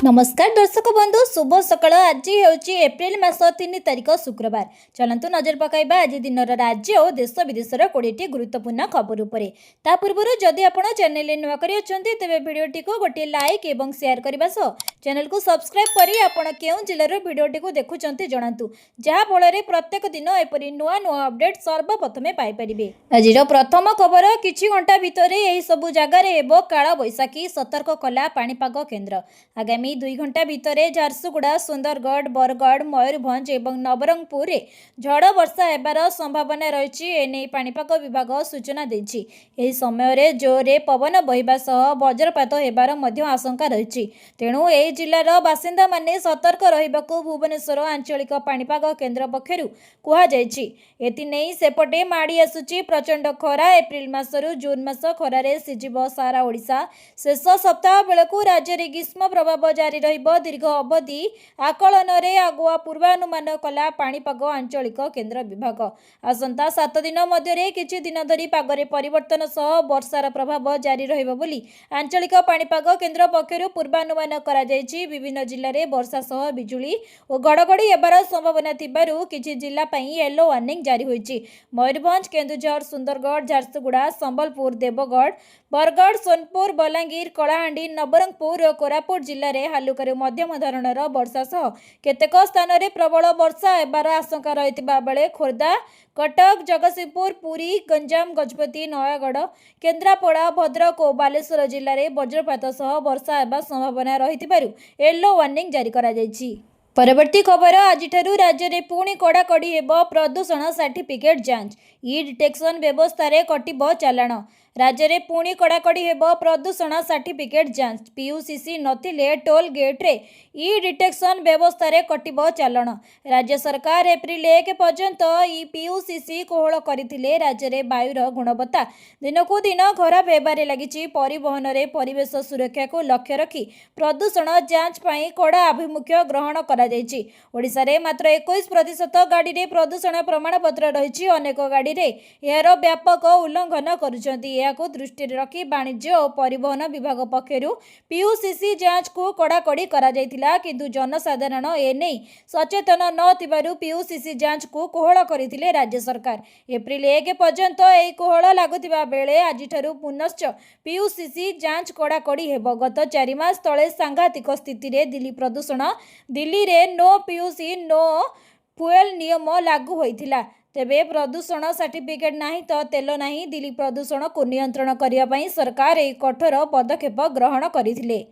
नमस्कार दर्शक बंधु शुभ सकाळ। आज हूँ एप्रिल मास 3 तारिख शुक्रवार। चलतु नजर पकाइबा आज दिन राज्य और देश विदेशर 20टी गुरुत्वपूर्ण खबर उपरे। ता पूर्व जदि आपण चैनल नुआ करी अछंती तेबे भिडियोटी को गोटे लाइक एवं शेयर करबा सह चैनल को सब्सक्राइब करी आपण केउ जिल्लार भिडियोटी को देखुचंती जणातु, जहा फଳରେ प्रत्येक दिन एपरि नुआ नुआ अपडेट सर्वप्रथमे पाई परिबे। आजिर प्रथम खबर किछि घंटा भितरे एही सबु जगार हेबो काळ बैसाखी सतर्क कला पाणीपाग केन्द्र। आगामी 2 घंटा भितरे झारसुगुड़ा, सुंदरगढ़, बरगढ़, मयूरभंज एवं नवरंगपुर रे झड़ वर्षा हेबार संभावना रही एने पाणीपाग विभाग सूचना देछि। एही समय रे जोरे पवन बहिबा सह वज्रपात हेबार मध्य आशंका रही। तेणु एही जिल्लार बासिंदा माने सतर्क रहिबाकू भुवनेश्वर आंचलिक पाणीपाग केन्द्र पक्षरु कुहा जायछि। एति नेई सेपटे माड़ी आसुछि प्रचंड खरा। एप्रिल मासरु जून मास खरारे सिजिब सारा ओडिशा। शेष सप्ताह बेलकू राज्य रे ग्रीष्म प्रभाव जारी रहिबो। दीर्घ अवधि आकलन रे आगुआ पूर्वानुमान कला पाणीपाग आंचलिक केन्द्र विभाग। आसंता 7 दिन मध्यरे किछि दिन धरी पागरे परिवर्तन सह वर्षार प्रभाव जारी रहिबो बोली आंचलिक पाणीपाग केन्द्र पक्षरु पूर्वानुमान करा जायछि। विभिन्न जिल्ला रे वर्षा सह बिजुली और घड़घड़ी हेबार संभावना थिबारु किछि जिल्ला पई येलो वार्निंग जारी होईछि। मयूरभंज, केन्दुझर, सुंदरगढ़, झारसुगुड़ा, संबलपुर, देवगढ़, बरगढ़, सोनपुर, बलांगीर, कलाहांडी, नवरंगपुर और कोरापुट जिल्ला रे हालुकारे मध्यम धरणर वर्षा सह केतेक स्थान रे प्रबल वर्षा हेबार आशंका रहितबा बेले खोर्धा, कटक, जगतसिंहपुर, पुरी, गंजाम, गजपति, नयागढ़, केन्द्रापड़ा, भद्रक और बालेश्वर जिल्ला रे वज्रपात सह वर्षा हेबा संभावना रहितबारु येलो वार्निंग जारी करा जायछि। परवर्ती खबर आज राज्य में पुणी कड़ाकड़ी हेबो प्रदूषण सर्टिफिकेट जांच। ई डिटेक्शन व्यवस्था रे कटिबो चालाण। राज्य में पुणी कड़ाकड़ी हेबो प्रदूषण सर्टिफिकेट जांच। पीयूसीसी नथिले टोल गेट रे ई डिटेक्शन व्यवस्था रे कटिबो चालाण। राज्य सरकार एप्रिल 1 पर्यंत ई पीयूसीसी कोहल करथिले। राज्य में वायुर गुणवत्ता दिनकू दिन खराब हेबारे लागिछि। परिवहन रे परिवेश सुरक्षा को लक्ष्य रखी प्रदूषण जांच पई कड़ा आभिमुख्य ग्रहण करा जायछि। ओडिसा रे मात्र 21% गाड़ी रे प्रदूषण प्रमाणपत्र रहिछि। अनेक गाड़ी रे यार व्यापक उल्लंघन करुछन्ति। याको दृष्टि रखी वाणिज्य और परिवहन विभाग पक्षरु पीयूसीसी जांच को कड़ाकड़ी करा जायतिला, किंतु जनसाधारण एने सचेतन नथिबारु पीयूसीसी जांच को कोहल करथिले राज्य सरकार। एप्रिल 1 पर्यंत एही कोहल लागुथिबा बेले आजिठारु पुनश्च पीयूसीसी जांच कड़ाकड़ी हेबो। गत 4 मास तले सांघातिक स्थिति रे दिल्ली प्रदूषण दिल्ली रे नो पीयूसी नो फुएल नियम लागू होइथिला। तेबे प्रदूषण सर्टिफिकेट नहीं तो तेल नहीं। दिल्ली प्रदूषण को नियंत्रण करने पर सरकार एक कठोर पदक्षेप ग्रहण करथिले।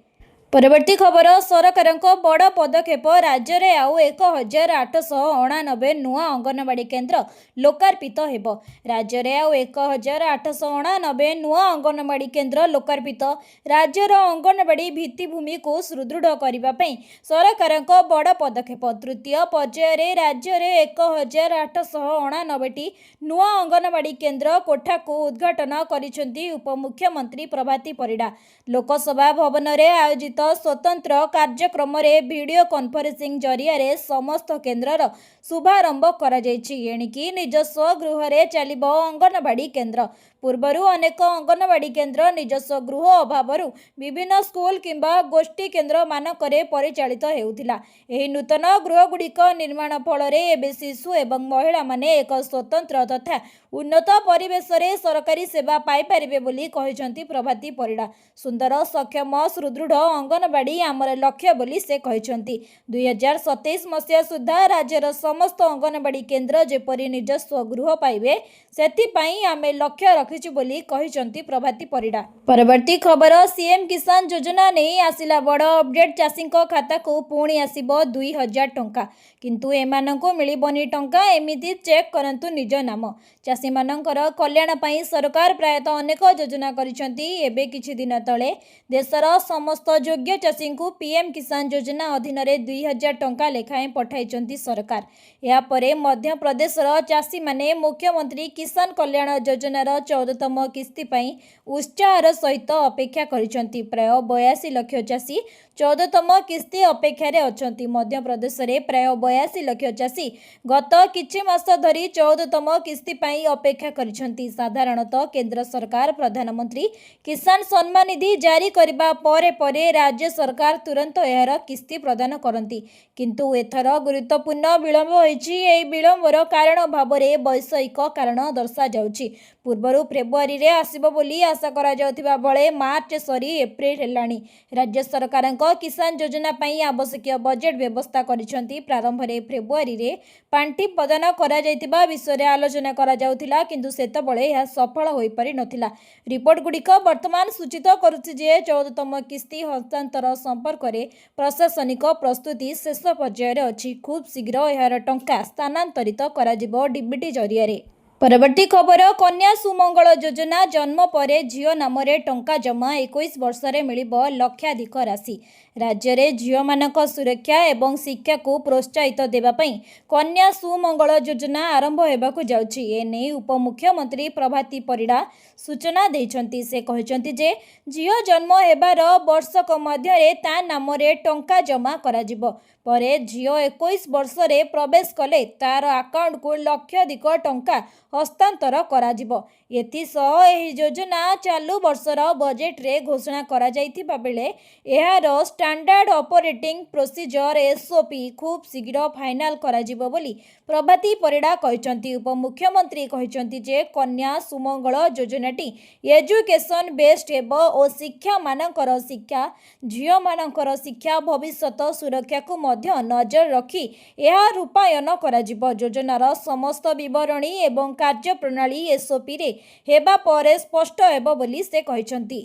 परवर्ती खबर सरकार बड़ पदक्षेप। राज्य में आउ 1889 नुआ अंगनवाड़ी केन्द्र लोकार्पित हेबो। राज्य में आउ 1889 नुआ अंगनवाड़ी केन्द्र लोकार्पित। राज्यर अंगनवाड़ी भित्तिभूमि को सुदृढ़ करने सरकार बड़ पदक्षेप। तृतीय पर्यायर राज्य में 1889 नुआ अंगनवाड़ी केन्द्र कोठा को उद्घाटन करिसेंती उपमुख्यमंत्री प्रभाती परिडा। लोकसभा भवन में आयोजित स्वतंत्र कार्यक्रम रे वीडियो कॉन्फ्रेंसिंग जरिया रे समस्त केन्द्रर शुभारंभ करा जायछि। एणिकी निजस्व गृह रे चलिबो अंगनवाड़ी केन्द्र। पूर्वरु अनेक अंगनवाड़ी केन्द्र निजस्व गृह अभावरु विभिन्न स्कूल किंबा गोष्ठी केन्द्र मानकरे परिचालित हेउथिला। एही नूतन गृहगुड़िक निर्माण फल रे एबे शिशु एवं महिला माने एक स्वतंत्र तथा उन्नत परिवेश रे सरकारी सेवा पाई परिबे बोली कहिसंती प्रभाती परिडा। सुंदर, सक्षम, सुदृढ़ अंगनवाड़ी आमर लक्ष्य बोली से कहिसंती। 2027 मसीहा सुधा राज्यर समस्त अंगनवाड़ी केन्द्र जेपरि निजस्व गृह पाइबे सेति पई आमे लक्ष्य रखिछु बोली कहिसंती प्रभाती परिडा। परवर्ती खबर सीएम किसान योजना नहीं आसिला बड़ अपडेट। चाषी खाता को पुणी आसिबो 2000 टंका, किंतु एमानंको मिलिबनी टंका। एमिति चेक करंतु निज नाम। चाषी मानकर कल्याण पई सरकार प्रायतः अनेक योजना करिसंती। एबे किछि दिन तळे देशर समस्त योग्य चाषी को पीएम किसान योजना अधीन रे 2000 टंका लेखाएं पठाइचंती सरकार। या परे मध्य प्रदेशर चाषी माने मुख्यमंत्री किसान कल्याण योजनार 14तम किस्ती पई उत्साहर सहित अपेक्षा करिसंती। प्राय 82 लाख चाषी 14ତମ କିସ୍ତି ଅପେକ୍ଷାରେ ଅଛନ୍ତି। ମଧ୍ୟପ୍ରଦେଶରେ ପ୍ରାୟ 82 ଲକ୍ଷ ଚାଷୀ ଗତ କିଛି ମାସ ଧରି 14ତମ କିସ୍ତି ପାଇଁ ଅପେକ୍ଷା କରିଛନ୍ତି। ସାଧାରଣତଃ କେନ୍ଦ୍ର ସରକାର ପ୍ରଧାନମନ୍ତ୍ରୀ କିଷାନ ସମ୍ମାନ ନିଧି ଜାରି କରିବା ପରେ ପରେ ରାଜ୍ୟ ସରକାର ତୁରନ୍ତ ଏହାର କିସ୍ତି ପ୍ରଦାନ କରନ୍ତି। କିନ୍ତୁ ଏଥର ଗୁରୁତ୍ୱପୂର୍ଣ୍ଣ ବିଳମ୍ବ ହୋଇଛି। ଏହି ବିଳମ୍ବର କାରଣ ଭାବରେ ବୈଷୟିକ କାରଣ ଦର୍ଶାଯାଉଛି। ପୂର୍ବରୁ ଫେବୃଆରୀରେ ଆସିବ ବୋଲି ଆଶା କରାଯାଉଥିବା ବେଳେ ମାର୍ଚ୍ଚ ସରି ଏପ୍ରିଲ ହେଲାଣି। ରାଜ୍ୟ ସରକାରଙ୍କ କିଷାନ ଯୋଜନା ପାଇଁ ଆବଶ୍ୟକୀୟ ବଜେଟ୍ ବ୍ୟବସ୍ଥା କରିଛନ୍ତି। ପ୍ରାରମ୍ଭରେ ଫେବୃଆରୀରେ ପାଣ୍ଠି ପ୍ରଦାନ କରାଯାଇଥିବା ବିଷୟରେ ଆଲୋଚନା କରାଯାଉଥିଲା, କିନ୍ତୁ ସେତେବେଳେ ଏହା ସଫଳ ହୋଇପାରିନଥିଲା। ରିପୋର୍ଟଗୁଡ଼ିକ ବର୍ତ୍ତମାନ ସୂଚିତ କରୁଛି ଯେ 14ତମ କିସ୍ତି ହସ୍ତାନ୍ତର ସମ୍ପର୍କରେ ପ୍ରଶାସନିକ ପ୍ରସ୍ତୁତି ଶେଷ ପର୍ଯ୍ୟାୟରେ ଅଛି। ଖୁବ୍ ଶୀଘ୍ର ଏହାର ଟଙ୍କା ସ୍ଥାନାନ୍ତରିତ କରାଯିବ ଡିବିଟି ଜରିଆରେ। ପରବର୍ତ୍ତୀ ଖବର, କନ୍ୟା ସୁମଙ୍ଗଳ ଯୋଜନା। ଜନ୍ମ ପରେ ଝିଅ ନାମରେ ଟଙ୍କା ଜମା 21 ବର୍ଷରେ ମିଳିବ ଲକ୍ଷାଧିକ ରାଶି। ରାଜ୍ୟରେ ଝିଅମାନଙ୍କ ସୁରକ୍ଷା ଏବଂ ଶିକ୍ଷାକୁ ପ୍ରୋତ୍ସାହିତ ଦେବା ପାଇଁ କନ୍ୟା ସୁମଙ୍ଗଳ ଯୋଜନା ଆରମ୍ଭ ହେବାକୁ ଯାଉଛି। ଏନେଇ ଉପମୁଖ୍ୟମନ୍ତ୍ରୀ ପ୍ରଭାତୀ ପରିଡ଼ା ସୂଚନା ଦେଇଛନ୍ତି। ସେ କହିଛନ୍ତି ଯେ ଝିଅ ଜନ୍ମ ହେବାର ବର୍ଷକ ମଧ୍ୟରେ ତା ନାମରେ ଟଙ୍କା ଜମା କରାଯିବ। ପରେ ଝିଅ 21 ବର୍ଷରେ ପ୍ରବେଶ କଲେ ତାର ଆକାଉଣ୍ଟକୁ ଲକ୍ଷାଧିକ ଟଙ୍କା ହସ୍ତାନ୍ତର କରାଯିବ। ଏଥିସହ ଏହି ଯୋଜନା ଚାଲୁ ବର୍ଷର ବଜେଟ୍ରେ ଘୋଷଣା କରାଯାଇଥିବା ବେଳେ ଏହାର ଷ୍ଟାଣ୍ଡାର୍ଡ ଅପରେଟିଂ ପ୍ରୋସିଜର SOP ଖୁବ୍ ଶୀଘ୍ର ଫାଇନାଲ କରାଯିବ ବୋଲି ପ୍ରଭାତୀ ପରିଡ଼ା କହିଛନ୍ତି। ଉପମୁଖ୍ୟମନ୍ତ୍ରୀ କହିଛନ୍ତି ଯେ କନ୍ୟା ସୁମଙ୍ଗଳ ଯୋଜନାଟି ଏଜୁକେସନ ବେସ୍ଡ ହେବ ଓ ଶିକ୍ଷାମାନଙ୍କର ଶିକ୍ଷା, ଝିଅମାନଙ୍କର ଶିକ୍ଷା, ଭବିଷ୍ୟତ ସୁରକ୍ଷାକୁ ମଧ୍ୟ ନଜର ରଖି ଏହା ରୂପାୟନ କରାଯିବ। ଯୋଜନାର ସମସ୍ତ ବିବରଣୀ ଏବଂ କାର୍ଯ୍ୟପ୍ରଣାଳୀ SOPରେ ହେବା ପରେ ସ୍ପଷ୍ଟ ହେବ ବୋଲି ସେ କହିଛନ୍ତି।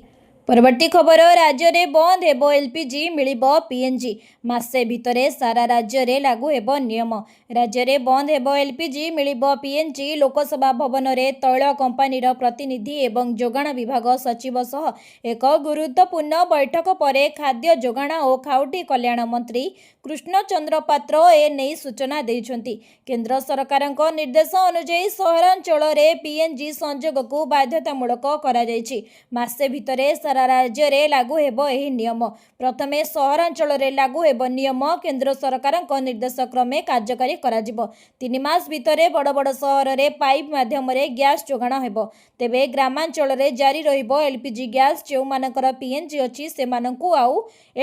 ପରବର୍ତ୍ତୀ ଖବର, ରାଜ୍ୟରେ ବନ୍ଦ ହେବ LPG, ମିଳିବ PNG। ମାସେ ଭିତରେ ସାରା ରାଜ୍ୟରେ ଲାଗୁ ହେବ ନିୟମ। ରାଜ୍ୟରେ ବନ୍ଦ ହେବ LPG, ମିଳିବ PNG। ଲୋକସେବା ଭବନରେ ତୈଳ କମ୍ପାନୀର ପ୍ରତିନିଧି ଏବଂ ଯୋଗାଣ ବିଭାଗ ସଚିବ ସହ ଏକ ଗୁରୁତ୍ୱପୂର୍ଣ୍ଣ ବୈଠକ ପରେ ଖାଦ୍ୟ ଯୋଗାଣ ଓ ଖାଉଟି କଲ୍ୟାଣ ମନ୍ତ୍ରୀ କୃଷ୍ଣଚନ୍ଦ୍ର ପାତ୍ର ଏନେଇ ସୂଚନା ଦେଇଛନ୍ତି। କେନ୍ଦ୍ର ସରକାରଙ୍କ ନିର୍ଦ୍ଦେଶ ଅନୁଯାୟୀ ସହରାଞ୍ଚଳରେ PNG ସଂଯୋଗକୁ ବାଧ୍ୟତାମୂଳକ କରାଯାଇଛି। ମାସେ ଭିତରେ ସାରା ରାଜ୍ୟରେ ଲାଗୁ ହେବ ଏହି ନିୟମ। ପ୍ରଥମେ ସହରାଞ୍ଚଳରେ ଲାଗୁ ହେବ ନିୟମ। କେନ୍ଦ୍ର ସରକାରଙ୍କ ନିର୍ଦ୍ଦେଶ କ୍ରମେ କାର୍ଯ୍ୟକାରୀ କରାଯିବ। 3 ମାସ ଭିତରେ ବଡ଼ ବଡ଼ ସହରରେ ପାଇପ୍ ମାଧ୍ୟମରେ ଗ୍ୟାସ୍ ଯୋଗାଣ ହେବ। ତେବେ ଗ୍ରାମାଞ୍ଚଳରେ ଜାରି ରହିବ LPG ଗ୍ୟାସ୍। ଯେଉଁମାନଙ୍କର PNG ଅଛି ସେମାନଙ୍କୁ ଆଉ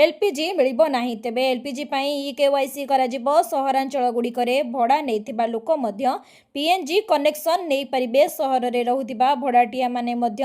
LPG ମିଳିବ ନାହିଁ। ତେବେ LPG ପାଇଁ EKYC କରାଯିବ। ସହରାଞ୍ଚଳଗୁଡ଼ିକରେ ଭଡ଼ା ନେଇଥିବା ଲୋକ ମଧ୍ୟ PNG କନେକ୍ସନ ନେଇପାରିବେ। ସହରରେ ରହୁଥିବା ଭଡ଼ାଟିଆମାନେ ମଧ୍ୟ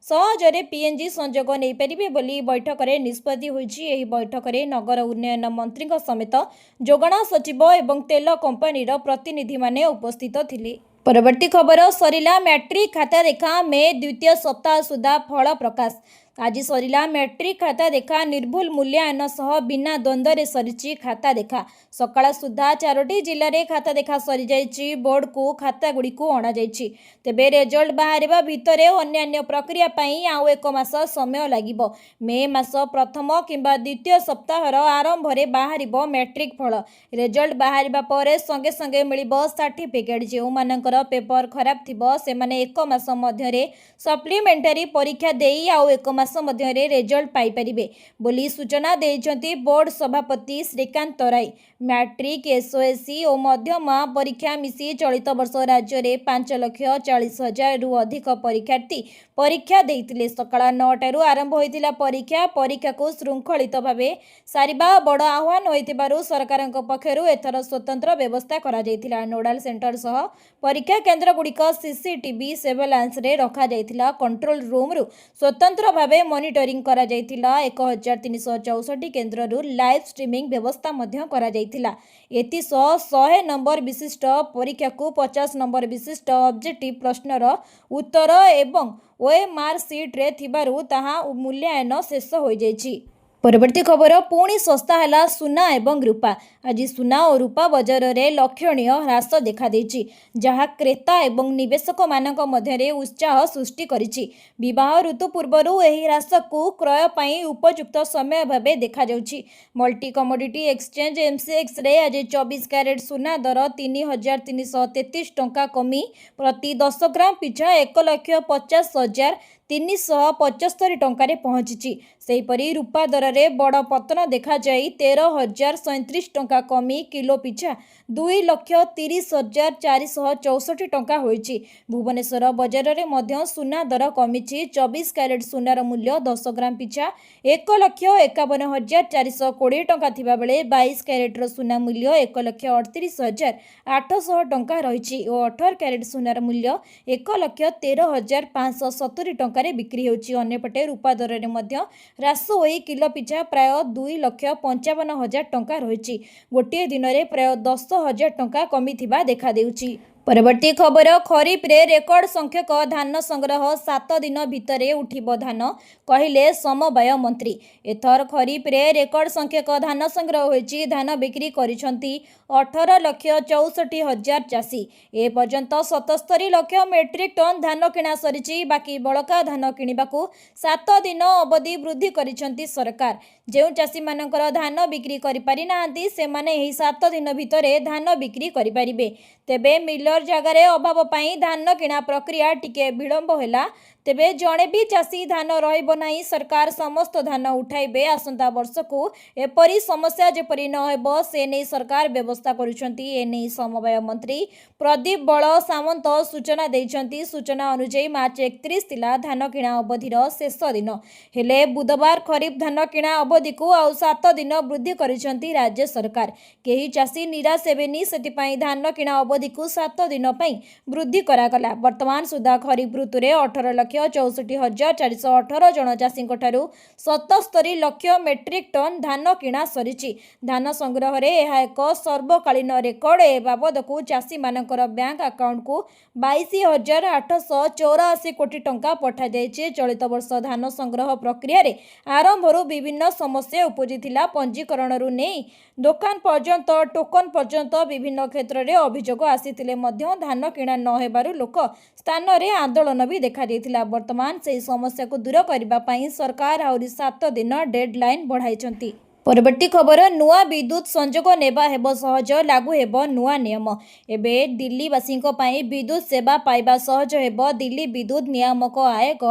ସହଜରେ PNG ସଂଯୋଗ ନେଇପାରିବେ ବୋଲି ବୈଠକରେ ନିଷ୍ପତ୍ତି ହୋଇଛି। ଏହି ବୈଠକରେ ନଗର ଉନ୍ନୟନ ମନ୍ତ୍ରୀଙ୍କ ସମେତ ଯୋଗାଣ ସଚିବ ଏବଂ ତେଲ କମ୍ପାନୀର ପ୍ରତିନିଧିମାନେ ଉପସ୍ଥିତ ଥିଲେ। ପରବର୍ତ୍ତୀ ଖବର, ସରିଲା ମ୍ୟାଟ୍ରିକ୍ ଖାତା ଦେଖା। ମେ ଦ୍ୱିତୀୟ ସପ୍ତାହ ସୁଦ୍ଧା ଫଳ ପ୍ରକାଶ। ଆଜି ସରିଲା ମ୍ୟାଟ୍ରିକ୍ ଖାତା ଦେଖା। ନିର୍ଭୁଲ ମୂଲ୍ୟାୟନ ସହ ବିନା ଦ୍ୱନ୍ଦ୍ୱରେ ସରିଛି ଖାତା ଦେଖା। ସକାଳ ସୁଦ୍ଧା 4ଟି ଜିଲ୍ଲାରେ ଖାତା ଦେଖା ସରିଯାଇଛି। ବୋର୍ଡକୁ ଖାତାଗୁଡ଼ିକୁ ଅଣାଯାଇଛି। ତେବେ ରେଜଲ୍ଟ ବାହାରିବା ଭିତରେ ଅନ୍ୟାନ୍ୟ ପ୍ରକ୍ରିୟା ପାଇଁ ଆଉ 1 ମାସ ସମୟ ଲାଗିବ। ମେ ମାସ ପ୍ରଥମ କିମ୍ବା ଦ୍ୱିତୀୟ ସପ୍ତାହର ଆରମ୍ଭରେ ବାହାରିବ ମ୍ୟାଟ୍ରିକ୍ ଫଳ। ରେଜଲ୍ଟ ବାହାରିବା ପରେ ସଙ୍ଗେ ସଙ୍ଗେ ମିଳିବ ସାର୍ଟିଫିକେଟ୍। ଯେଉଁମାନଙ୍କର ପେପର ଖରାପ ଥିବ ସେମାନେ 1 ମାସ ମଧ୍ୟରେ ସପ୍ଲିମେଣ୍ଟାରୀ ପରୀକ୍ଷା ଦେଇ ଆଉ 1 ମାସ ମଧ୍ୟରେ ରେଜଲ୍ଟ ପାଇପାରିବେ ବୋଲି ସୂଚନା ଦେଇଛନ୍ତି ବୋର୍ଡ ସଭାପତି ଶ୍ରୀକାନ୍ତ ରାୟ। ମ୍ୟାଟ୍ରିକ୍, SOSC ଓ ମଧ୍ୟମା ପରୀକ୍ଷା ମିଶି ଚଳିତ ବର୍ଷ ରାଜ୍ୟରେ 5,40,000ରୁ ଅଧିକ ପରୀକ୍ଷାର୍ଥୀ ପରୀକ୍ଷା ଦେଇଥିଲେ। ସକାଳ 9ଟାରୁ ଆରମ୍ଭ ହୋଇଥିଲା ପରୀକ୍ଷା। ପରୀକ୍ଷାକୁ ଶୃଙ୍ଖଳିତ ଭାବେ ସାରିବା ବଡ଼ ଆହ୍ୱାନ ହୋଇଥିବାରୁ ସରକାରଙ୍କ ପକ୍ଷରୁ ଏଥର ସ୍ୱତନ୍ତ୍ର ବ୍ୟବସ୍ଥା କରାଯାଇଥିଲା। ନୋଡାଲ ସେଣ୍ଟର ସହ ପରୀକ୍ଷା କେନ୍ଦ୍ରଗୁଡ଼ିକ CCTV ସର୍ଭେଲାନ୍ସରେ ରଖାଯାଇଥିଲା। କଣ୍ଟ୍ରୋଲ ରୁମ୍ରୁ ସ୍ୱତନ୍ତ୍ର ଭାବେ ମନିଟରିଂ କରାଯାଇଥିଲା। 1,364 କେନ୍ଦ୍ରରୁ ଲାଇଭ୍ ଷ୍ଟ୍ରିମିଂ ବ୍ୟବସ୍ଥା ମଧ୍ୟ କରାଯାଇଥିଲା। ଏଥିସହ 100 ନମ୍ବର ବିଶିଷ୍ଟ ପରୀକ୍ଷାକୁ 50 ନମ୍ବର ବିଶିଷ୍ଟ ଅବଜେକ୍ଟିଭ ପ୍ରଶ୍ନର ଉତ୍ତର ଏବଂ OMR ସିଟ୍ରେ ଥିବାରୁ ତାହା ମୂଲ୍ୟାୟନ ଶେଷ ହୋଇଯାଇଛି। ପରବର୍ତ୍ତୀ ଖବର, ପୁଣି ଶସ୍ତା ହେଲା ସୁନା ଏବଂ ରୂପା। ଆଜି ସୁନା ଓ ରୂପା ବଜାରରେ ଲକ୍ଷଣୀୟ ହ୍ରାସ ଦେଖାଦେଇଛି, ଯାହା କ୍ରେତା ଏବଂ ନିବେଶକମାନଙ୍କ ମଧ୍ୟରେ ଉତ୍ସାହ ସୃଷ୍ଟି କରିଛି। ବିବାହ ଋତୁ ପୂର୍ବରୁ ଏହି ହ୍ରାସକୁ କ୍ରୟ ପାଇଁ ଉପଯୁକ୍ତ ସମୟ ଭାବେ ଦେଖାଯାଉଛି। ମଲ୍ଟି କମୋଡିଟି ଏକ୍ସଚେଞ୍ଜ MCXରେ ଆଜି 24 କ୍ୟାରେଟ୍ ସୁନା ଦର 3,333 ଟଙ୍କା କମି ପ୍ରତି 10 ଗ୍ରାମ ପିଛା 1,50,000 375 ଟଙ୍କାରେ ପହଞ୍ଚିଛି। ସେହିପରି ରୂପା ଦରରେ ବଡ଼ ପତନ ଦେଖାଯାଇ 13,037 ଟଙ୍କା କମି କିଲୋ ପିଛା 2,30,464 ଟଙ୍କା ହୋଇଛି। ଭୁବନେଶ୍ୱର ବଜାରରେ ମଧ୍ୟ ସୁନା ଦର କମିଛି। 24 କ୍ୟାରେଟ୍ ସୁନାର ମୂଲ୍ୟ 10 ଗ୍ରାମ ପିଛା 1,51,420 ଟଙ୍କା ଥିବାବେଳେ 22 କ୍ୟାରେଟ୍ର ସୁନା ମୂଲ୍ୟ 1,38,800 ଟଙ୍କା ରହିଛି ଓ 18 କ୍ୟାରେଟ୍ ସୁନାର ମୂଲ୍ୟ 1,13,570 ଟଙ୍କାରେ ବିକ୍ରି ହେଉଛି। ଅନ୍ୟପଟେ ରୂପା ଦରରେ ମଧ୍ୟ ହ୍ରାସ ହୋଇ କିଲୋ ପିଛା ପ୍ରାୟ 2,55,000 ଟଙ୍କା ରହିଛି। ଗୋଟିଏ ଦିନରେ ପ୍ରାୟ 10,000 ଟଙ୍କା କମିଥିବା ଦେଖାଦେଉଛି। ପରବର୍ତ୍ତୀ ଖବର, ଖରିଫରେ ରେକର୍ଡ ସଂଖ୍ୟକ ଧାନ ସଂଗ୍ରହ 7 ଦିନ ଭିତରେ ଉଠିବ ଧାନ, କହିଲେ ସମବାୟ ମନ୍ତ୍ରୀ। ଏଥର ଖରିଫରେ ରେକର୍ଡ ସଂଖ୍ୟକ ଧାନ ସଂଗ୍ରହ ହୋଇଛି। ଧାନ ବିକ୍ରି କରିଛନ୍ତି 18,64,000 ଚାଷୀ। ଏ ପର୍ଯ୍ୟନ୍ତ 77 ଲକ୍ଷ ମେଟ୍ରିକ୍ ଟନ୍ ଧାନ କିଣା ସରିଛି। ବାକି ବଳକା ଧାନ କିଣିବାକୁ 7 ଦିନ ଅବଧି ବୃଦ୍ଧି କରିଛନ୍ତି ସରକାର। ଯେଉଁ ଚାଷୀମାନଙ୍କର ଧାନ ବିକ୍ରି କରିପାରି ନାହାନ୍ତି ସେମାନେ ଏହି 7 ଦିନ ଭିତରେ ଧାନ ବିକ୍ରି କରିପାରିବେ। ତେବେ ମିଲର ଜାଗାରେ ଅଭାବ ପାଇଁ ଧାନ କିଣା ପ୍ରକ୍ରିୟା ଟିକେ ବିଳମ୍ବ ହେଲା। ତେବେ ଜଣେ ବି ଚାଷୀ ଧାନ ରହିବ ନାହିଁ। ସରକାର ସମସ୍ତ ଧାନ ଉଠାଇବେ। ଆସନ୍ତା ବର୍ଷକୁ ଏପରି ସମସ୍ୟା ଯେପରି ନ ହେବ ସେ ନେଇ ସରକାର ବ୍ୟବସ୍ଥା କରୁଛନ୍ତି। ଏନେଇ ସମବାୟ ମନ୍ତ୍ରୀ ପ୍ରଦୀପ ବଳ ସାମନ୍ତ ସୂଚନା ଦେଇଛନ୍ତି। ସୂଚନା ଅନୁଯାୟୀ ମାର୍ଚ୍ଚ 31 ଥିଲା ଧାନ କିଣା ଅବଧିର ଶେଷ ଦିନ। ହେଲେ ବୁଧବାର ଖରିଫ ଧାନ କିଣା ଅବଧିକୁ ଆଉ 7 ଦିନ ବୃଦ୍ଧି କରିଛନ୍ତି ରାଜ୍ୟ ସରକାର। କେହି ଚାଷୀ ନିରାଶ ହେବେନି, ସେଥିପାଇଁ ଧାନ କିଣା ଅବଧିକୁ 7 ଦିନ ପାଇଁ ବୃଦ୍ଧି କରାଗଲା। ବର୍ତ୍ତମାନ ସୁଦ୍ଧା ଖରିଫ ଋତୁରେ 18,64,418 ଜଣ ଚାଷୀଙ୍କଠାରୁ 77 ଲକ୍ଷ ମେଟ୍ରିକ୍ ଟନ୍ ଧାନ କିଣା ସରିଛି। ଧାନ ସଂଗ୍ରହରେ ଏହା ଏକ ସର୍ବକାଳୀନ ରେକର୍ଡ। ଏ ବାବଦକୁ ଚାଷୀମାନଙ୍କର ବ୍ୟାଙ୍କ ଆକାଉଣ୍ଟକୁ 22,884 କୋଟି ଟଙ୍କା ପଠାଯାଇଛି। ଚଳିତ ବର୍ଷ ଧାନ ସଂଗ୍ରହ ପ୍ରକ୍ରିୟାରେ ଆରମ୍ଭରୁ ବିଭିନ୍ନ ସମସ୍ୟା ଉପୁଜିଥିଲା। ପଞ୍ଜୀକରଣରୁ ନେଇ ଦୋକାନ ପର୍ଯ୍ୟନ୍ତ, ଟୋକନ ପର୍ଯ୍ୟନ୍ତ ବିଭିନ୍ନ କ୍ଷେତ୍ରରେ ଅଭିଯୋଗ ଆସିଥିଲେ ମଧ୍ୟ ଧାନ କିଣା ନ ହେବାରୁ ଲୋକ ସ୍ଥାନରେ ଆନ୍ଦୋଳନ ବି ଦେଖାଦେଇଥିଲା। ବର୍ତ୍ତମାନ ସେହି ସମସ୍ୟାକୁ ଦୂର କରିବା ପାଇଁ ସରକାର ଆହୁରି 7 ଦିନ ଡେଡ୍ଲାଇନ୍ ବଢ଼ାଇଛନ୍ତି। ପରବର୍ତ୍ତୀ ଖବର, ନୂଆ ବିଦ୍ୟୁତ ସଂଯୋଗ ନେବା ହେବ ସହଜ, ଲାଗୁ ହେବ ନୂଆ ନିୟମ। ଏବେ ଦିଲ୍ଲୀବାସୀଙ୍କ ପାଇଁ ବିଦ୍ୟୁତ ସେବା ପାଇବା ସହଜ ହେବ। ଦିଲ୍ଲୀ ବିଦ୍ୟୁତ ନିୟାମକ ଆୟୋଗ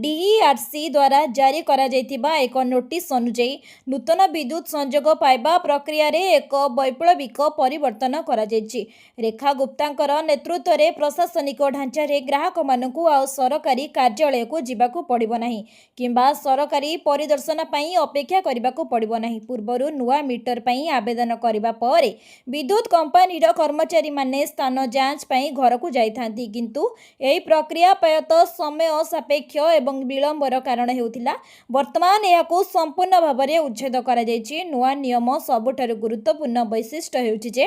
DERC ଦ୍ୱାରା ଜାରି କରାଯାଇଥିବା ଏକ ନୋଟିସ୍ ଅନୁଯାୟୀ ନୂତନ ବିଦ୍ୟୁତ ସଂଯୋଗ ପାଇବା ପ୍ରକ୍ରିୟାରେ ଏକ ବୈପ୍ଳବିକ ପରିବର୍ତ୍ତନ କରାଯାଇଛି। ରେଖା ଗୁପ୍ତାଙ୍କର ନେତୃତ୍ୱରେ ପ୍ରଶାସନିକ ଢାଞ୍ଚାରେ ଗ୍ରାହକମାନଙ୍କୁ ଆଉ ସରକାରୀ କାର୍ଯ୍ୟାଳୟକୁ ଯିବାକୁ ପଡ଼ିବ ନାହିଁ କିମ୍ବା ସରକାରୀ ପରିଦର୍ଶନ ପାଇଁ ଅପେକ୍ଷା କରିବାକୁ ପଡ଼ିବ ନାହିଁ। ପୂର୍ବରୁ ନୂଆ ମିଟର ପାଇଁ ଆବେଦନ କରିବା ପରେ ବିଦ୍ୟୁତ କମ୍ପାନୀର କର୍ମଚାରୀମାନେ ସ୍ଥାନ ଯାଞ୍ଚ ପାଇଁ ଘରକୁ ଯାଇଥାନ୍ତି। କିନ୍ତୁ ଏହି ପ୍ରକ୍ରିୟା ପ୍ରାୟତଃ ସମୟ ସାପେକ୍ଷ ଏବଂ ବିଳମ୍ବର କାରଣ ହେଉଥିଲା। ବର୍ତ୍ତମାନ ଏହାକୁ ସମ୍ପୂର୍ଣ୍ଣ ଭାବରେ ଉଚ୍ଛେଦ କରାଯାଇଛି। ନୂଆ ନିୟମ ସବୁଠାରୁ ଗୁରୁତ୍ୱପୂର୍ଣ୍ଣ ବୈଶିଷ୍ଟ୍ୟ ହେଉଛି ଯେ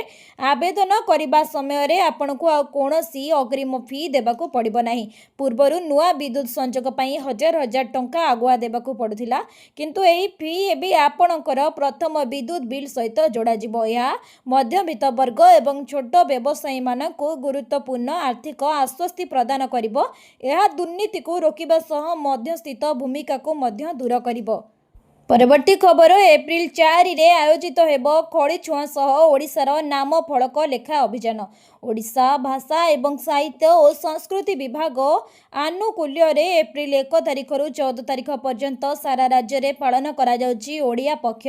ଆବେଦନ କରିବା ସମୟରେ ଆପଣଙ୍କୁ ଆଉ କୌଣସି ଅଗ୍ରିମ ଫି ଦେବାକୁ ପଡ଼ିବ ନାହିଁ। ପୂର୍ବରୁ ନୂଆ ବିଦ୍ୟୁତ ସଂଯୋଗ ପାଇଁ ହଜାର ହଜାର ଟଙ୍କା ଆଗୁଆ ଦେବାକୁ ପଡ଼ୁଥିଲା, କିନ୍ତୁ ଏହି ଫି ଏବେ ଆପଣଙ୍କର ପ୍ରଥମ ବିଦ୍ୟୁତ ବିଲ୍ ସହିତ ଯୋଡ଼ାଯିବ। ଏହା ମଧ୍ୟବିତ୍ତ ବର୍ଗ ଏବଂ ଛୋଟ ବ୍ୟବସାୟୀମାନଙ୍କୁ ଗୁରୁତ୍ୱପୂର୍ଣ୍ଣ ଆର୍ଥିକ ଆଶ୍ୱସ୍ତି ପ୍ରଦାନ କରିବ। ଏହା ଦୁର୍ନୀତିକୁ ରୋକିବା ସହ ମଧ୍ୟସ୍ଥିତ ଭୂମିକାକୁ ମଧ୍ୟ ଦୂର କରିବ। ପରବର୍ତ୍ତୀ ଖବର, ଏପ୍ରିଲ 4ରେ ଆୟୋଜିତ ହେବ ଖଡ଼ିଛୁଆଁ ସହ ଓଡ଼ିଶାର ନାମ ଫଳକ ଲେଖା ଅଭିଯାନ। ଓଡ଼ିଶା ଭାଷା ଏବଂ ସାହିତ୍ୟ ଓ ସଂସ୍କୃତି ବିଭାଗ ଆନୁକୂଲ୍ୟରେ ଏପ୍ରିଲ 1 ତାରିଖରୁ 14 ତାରିଖ ପର୍ଯ୍ୟନ୍ତ ସାରା ରାଜ୍ୟରେ ପାଳନ କରାଯାଉଛି ଓଡ଼ିଆ ପକ୍ଷ।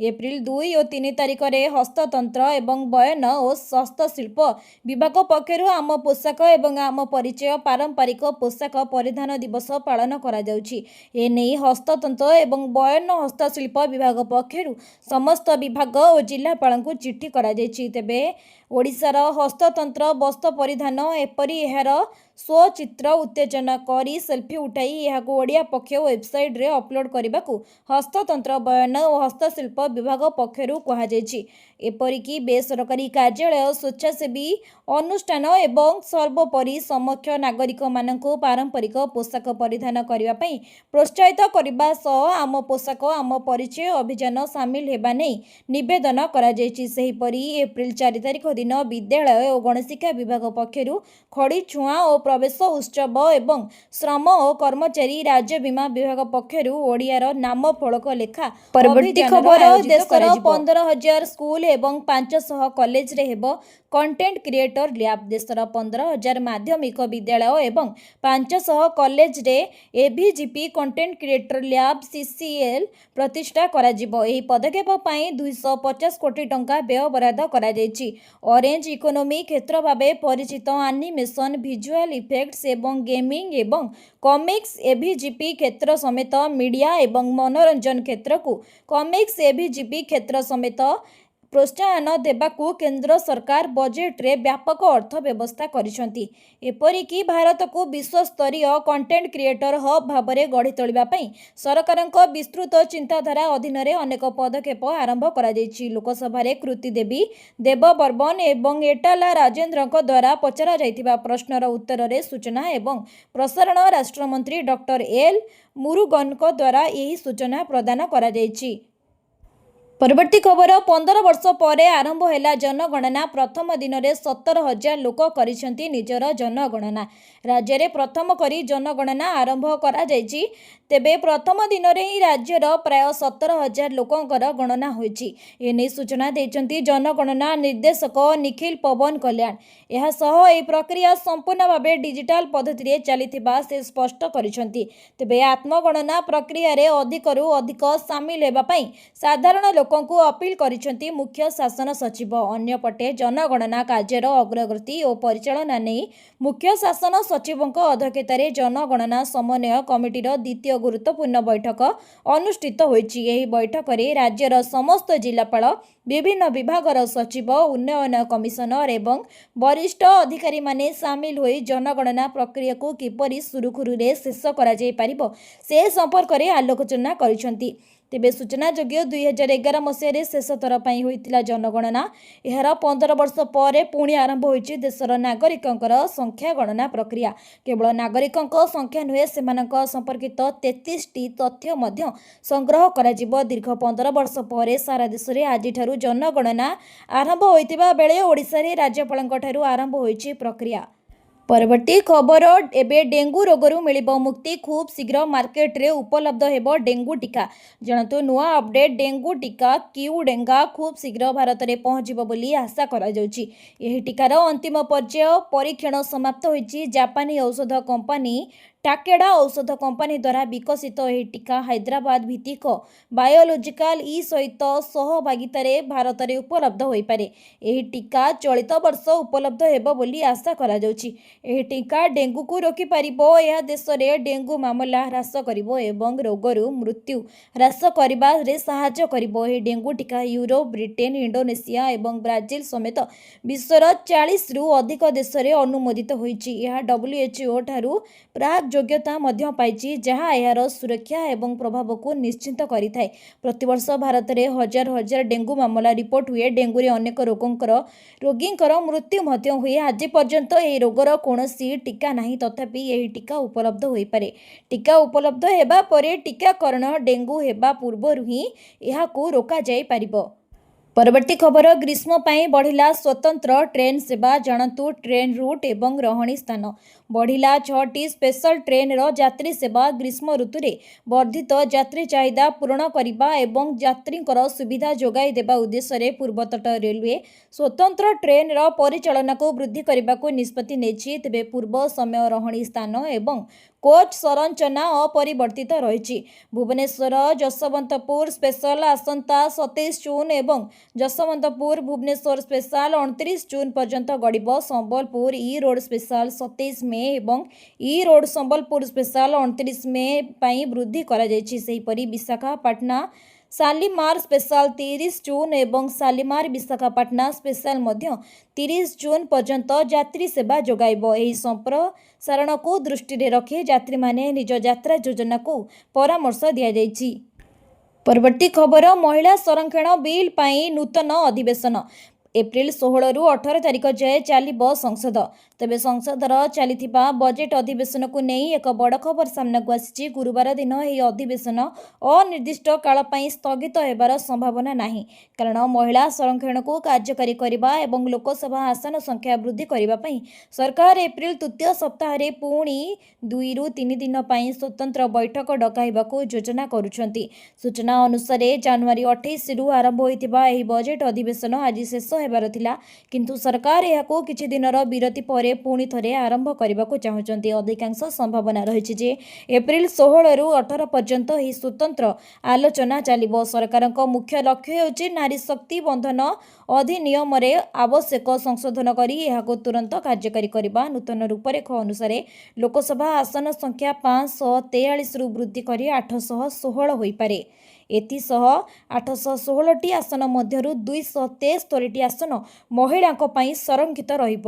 ଏପ୍ରିଲ 2 ଓ 3 ତାରିଖରେ ହସ୍ତତନ୍ତ୍ର ଏବଂ ବୟନ ଓ ହସ୍ତଶିଳ୍ପ ବିଭାଗ ପକ୍ଷରୁ ଆମ ପୋଷାକ ଏବଂ ଆମ ପରିଚୟ ପାରମ୍ପରିକ ପୋଷାକ ପରିଧାନ ଦିବସ ପାଳନ କରାଯାଉଛି। ଏନେଇ ହସ୍ତତନ୍ତ୍ର ଏବଂ ବୟନ ହସ୍ତଶିଳ୍ପ ବିଭାଗ ପକ୍ଷରୁ ସମସ୍ତ ବିଭାଗ ଓ ଜିଲ୍ଲାପାଳଙ୍କୁ ଚିଠି କରାଯାଇଛି। ତେବେ ଓଡ଼ିଶାର ହସ୍ତତନ୍ତ୍ର ବସ୍ତ୍ର ପରିଧାନ ଏପରି ଏହାର ସ୍ୱଚିତ୍ର ଉତ୍ତେଜନା କରି ସେଲ୍ଫି ଉଠାଇ ଏହାକୁ ଓଡ଼ିଆ ପକ୍ଷ ୱେବସାଇଟ୍ରେ ଅପଲୋଡ଼ କରିବାକୁ ହସ୍ତତନ୍ତ୍ର ବୟନ ଓ ହସ୍ତଶିଳ୍ପ ବିଭାଗ ପକ୍ଷରୁ କୁହାଯାଇଛି। ଏପରିକି ବେସରକାରୀ କାର୍ଯ୍ୟାଳୟ, ସ୍ୱେଚ୍ଛାସେବୀ ଅନୁଷ୍ଠାନ ଏବଂ ସର୍ବୋପରି ସମକ୍ଷ ନାଗରିକମାନଙ୍କୁ ପାରମ୍ପରିକ ପୋଷାକ ପରିଧାନ କରିବା ପାଇଁ ପ୍ରୋତ୍ସାହିତ କରିବା ସହ ଆମ ପୋଷାକ ଆମ ପରିଚୟ ଅଭିଯାନ ସାମିଲ ହେବା ନେଇ ନିବେଦନ କରାଯାଇଛି। ସେହିପରି ଏପ୍ରିଲ 4 ତାରିଖ ଦିନ ବିଦ୍ୟାଳୟ ଓ ଗଣଶିକ୍ଷା ବିଭାଗ ପକ୍ଷରୁ ଖଡ଼ିଛୁଆଁ ଓ प्रवेश उत्सव एवं श्रम और कर्मचारी राज्य बीमा विभाग पक्षरु ओडियार नाम फलक लेखा परवर्ती खबर देशर 15,000 स्कूल एवं 500 कॉलेज रे हेबो कंटेंट क्रिएटर लैब। देशर 15,000 माध्यमिक विद्यालय एवं 500 कॉलेज रे एभीजीपी कंटेंट क्रिएटर लैब सीसीएल प्रतिष्ठा करा जिवो। एही पदक्षेप पई 250 कोटी टंका व्यय बराद करा जायछि। ऑरेंज इकोनॉमी क्षेत्र भाबे परिचित एनिमेशन विजुअल इफेक्ट्स एवं गेमिंग एवं कॉमिक्स एभीजीपी क्षेत्र समेत मीडिया एवं मनोरंजन क्षेत्र को कॉमिक्स एभीजीपी क्षेत्र समेत प्रोत्साहन देबाकू केंद्र सरकार बजेट रे व्यापक अर्थ व्यवस्था करिसंती। एपरिकी भारत को विश्वस्तरीय कंटेंट क्रिएटर हब भाबरे गढ़ी तोलिबा पई सरकारक विस्तृत चिंताधारा अधीन रे अनेक पदक्षेप आरंभ करा जायछि। लोकसभा रे कृति देवी देवबर्मन एवं एटाला राजेंद्रक द्वारा पचरा जायतिबा प्रश्नर उत्तर रे सूचना एवं प्रसारण राष्ट्र मंत्री डॉक्टर एल मुरुगनक द्वारा यही सूचना प्रदान करा जायछि। परवर्ती खबर 15 वर्ष पर आरंभ है जनगणना। प्रथम दिन में 17,000 लोक करिसेंती निजर जनगणना। राज्य में प्रथम करी जनगणना आरंभ करा जायछि। तेबे प्रथम दिन में ही राज्यर प्राय 17,000 लोकंकर गणना होइछि। एने सूचना देइछंती जनगणना निर्देशक निखिल पवन कल्याण। यह सह ए प्रक्रिया संपूर्ण भावे डिजिटल पद्धति रे चलिथिबा से स्पष्ट करिसेंती। तेबे आत्मगणना प्रक्रिया रे अधिकरु अधिक शामिल हेबा पई साधारण लोकंकु अपील करिसेंती मुख्य शासन सचिव। अन्यपटे जनगणना कार्यर अग्रगति और परिचालना नहीं मुख्य शासन सचिवक अध्यक्षतार जनगणना समन्वय कमिटीर द्वितीय गुरुत्वपूर्ण बैठक अनुष्ठित होइछि। एही बैठक रे राज्यर समस्त जिलापाल विभिन्न विभागर सचिव उन्नयन कमिशनर एवं वरिष्ठ अधिकारी माने शामिल होई जनगणना प्रक्रिया को किपरि सुरुखुरु रे शेष करा जाय पारिबो से संपर्क रे आलोचना करिसेंती। तेबे सूचनायोग्य 2011 मसीह शेष थर पर होइतिला जनगणना। यार 15 वर्ष पर पुणी आरंभ होइछि देशर नागरिकंकर संख्या गणना प्रक्रिया। केवल नागरिकंक संख्या नुहे सेमानंक संपर्कित 33 टी तथ्य मध्य संग्रह करा जिवो। दीर्घ 15 वर्ष पर सारा देश में आज जनगणना आरंभ होइतिबा बेले ओडिशा रे राज्यपालंक ठारू आरंभ होइछि प्रक्रिया। परवर्ती खबर एबे डेंगू रोगरू मिलिबो मुक्ति। खूब शीघ्र मार्केट रे उपलब्ध हेबो डेंगू टीका। जनतु नुआ अपडेट डेंगू टीका क्यू डेंगा खूब शीघ्र भारत रे पहुंचबो बोली आशा करा जाउछि। एही टीकार अंतिम पर्याय परीक्षण समाप्त होइछि। जापानी औषध कंपनी टाकेडा औषध कंपनी द्वारा विकसित यह टीका हैदराबाद भित्तिक बायोलॉजिकल ई सहित सहभागितार भारत में उपलब्ध हो पारे। यह टीका चलित वर्ष उपलब्ध हेबो बोली आशा करा जाउछि। यह टीका डेंगू को रोकी पारिबो। यह देश में डेंगू मामला ह्रास करिबो एवं रोगरू मृत्यु ह्रास करिबारे सहायता करिबो। यह डेंगू टीका यूरोप ब्रिटेन इंडोनेशिया एवं ब्राजिल समेत विश्वर 40 रु अधिक देश में अनुमोदित होइछि। यह WHO ठारू प्राग योग्यता मध्य पाइछि जहाँ यार सुरक्षा एवं प्रभाव को निश्चित करिथाय। प्रतिवर्ष भारत में हजार हजार डेंगू मामला रिपोर्ट हुए। डेंगू रे अनेक रोगींकर मृत्यु मध्य हुए। आज पर्यंत यह रोगर कौनसी टीका नहीं तथापि यही टीका उपलब्ध हो पारे। टीका उपलब्ध हेबा परे टीकाकरण डेंगू हेबा पूर्वरु ही एहाकू रोका जाय पारिबो। परवर्ती खबर ग्रीष्म पाई बढ़िला स्वतंत्र ट्रेन सेवा। जानतु ट्रेन रूट एवं रहणी स्थान बढ़िला 6टी स्पेशल ट्रेन रो यात्री सेवा। ग्रीष्म ऋतु रे वर्धित यात्री चाहिदा पूर्ण करिबा एवं यात्रींकर सुविधा जोगाई देबा उद्देश्य रे पूर्वतट रेलवे स्वतंत्र ट्रेन रो परिचालन को वृद्धि करबा को निष्पत्ति नेछि। तेबे पूर्व समय रहणी स्थान एवं कोच संरचना अपरिवर्तित रही। भुवनेश्वर जसवंतपुर स्पेशल आसंता 27 जून एवं जसवंतपुर भुवनेश्वर स्पेशल 29 जून पर्यंत गड़िब। संबलपुर ई रोड स्पेशल 27 मे एवं ई रोड संबलपुर स्पेशल 29 मे पई वृद्धि करा जायछि। सेहिपरि विशाखापाटना शालीमार स्पेशल 30 जून एवं शालीमार विशाखापाटना स्पेशल मध्य 30 जून पर्यंत यात्री सेवा जोगाइबो। एही संप्रसारण को दृष्टि रे रखी यात्री माने निज यात्रा योजना को परामर्श दिया जायछि। परवर्ती खबर महिला संरक्षण बिल पाई नूतन अधिवेशन। एप्रिल 16 रु 18 तारिख जाए चलिब संसद। ତେବେ ସଂସଦର ଚାଲିଥିବା ବଜେଟ୍ ଅଧିବେଶନକୁ ନେଇ ଏକ ବଡ଼ ଖବର ସାମ୍ନାକୁ ଆସିଛି। ଗୁରୁବାର ଦିନ ଏହି ଅଧିବେଶନ ଅନିର୍ଦ୍ଦିଷ୍ଟ କାଳ ପାଇଁ ସ୍ଥଗିତ ହେବାର ସମ୍ଭାବନା ନାହିଁ, କାରଣ ମହିଳା ସଂରକ୍ଷଣକୁ କାର୍ଯ୍ୟକାରୀ କରିବା ଏବଂ ଲୋକସଭା ଆସନ ସଂଖ୍ୟା ବୃଦ୍ଧି କରିବା ପାଇଁ ସରକାର ଏପ୍ରିଲ ତୃତୀୟ ସପ୍ତାହରେ ପୁଣି 2ରୁ 3 ଦିନ ପାଇଁ ସ୍ୱତନ୍ତ୍ର ବୈଠକ ଡକାଇବାକୁ ଯୋଜନା କରୁଛନ୍ତି। ସୂଚନା ଅନୁସାରେ ଜାନୁଆରୀ 28ରୁ ଆରମ୍ଭ ହୋଇଥିବା ଏହି ବଜେଟ୍ ଅଧିବେଶନ ଆଜି ଶେଷ ହେବାର ଥିଲା, କିନ୍ତୁ ସରକାର ଏହାକୁ କିଛି ଦିନର ବିରତି ପରେ ପୁଣି ଥରେ ଆରମ୍ଭ କରିବାକୁ ଚାହୁଁଛନ୍ତି। ଅଧିକାଂଶ ସମ୍ଭାବନା ରହିଛି ଯେ ଏପ୍ରିଲ 16ରୁ 18 ପର୍ଯ୍ୟନ୍ତ ଏହି ସ୍ୱତନ୍ତ୍ର ଆଲୋଚନା ଚାଲିବ। ସରକାରଙ୍କ ମୁଖ୍ୟ ଲକ୍ଷ୍ୟ ହେଉଛି ନାରୀ ଶକ୍ତି ବନ୍ଧନ ଅଧିନିୟମରେ ଆବଶ୍ୟକ ସଂଶୋଧନ କରି ଏହାକୁ ତୁରନ୍ତ କାର୍ଯ୍ୟକାରୀ କରିବା। ନୂତନ ରୂପରେଖ ଅନୁସାରେ ଲୋକସଭା ଆସନ ସଂଖ୍ୟା 543ରୁ ବୃଦ୍ଧି କରି 816 ହୋଇପାରେ। ଏଥିସହ 816ଟି ଆସନ ମଧ୍ୟରୁ 273ଟି ଆସନ ମହିଳାଙ୍କ ପାଇଁ ସଂରକ୍ଷିତ ରହିବ।